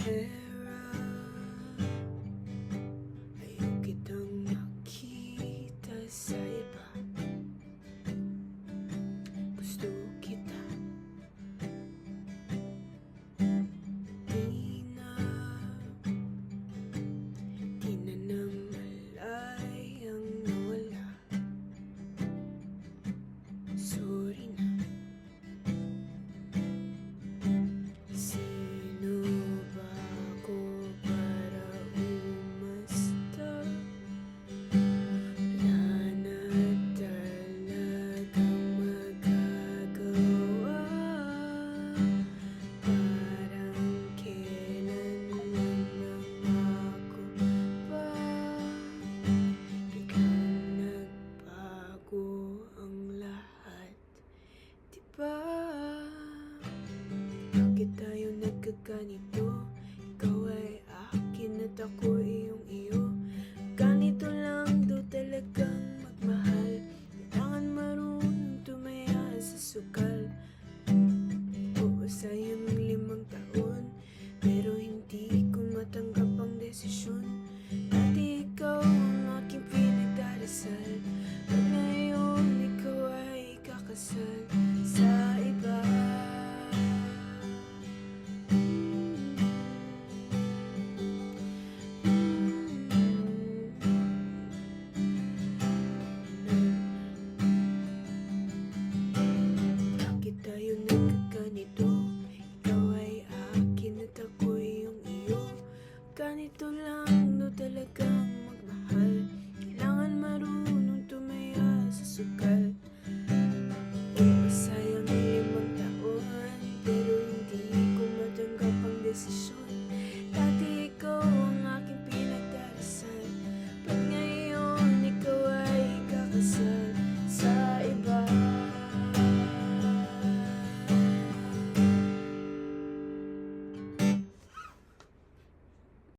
era. Ayaw kitang makita sa iba. Gusto kita. Di na namalay ang nawala. Sorry na. Sino ba ako para umasta? Wala na talagang magagawa. Parang kailan lang nangako pa. Biglang nagbago ang lahat, diba? Bakit tayo nagkaganito? Ikaw ay akin at ako iyong iyo.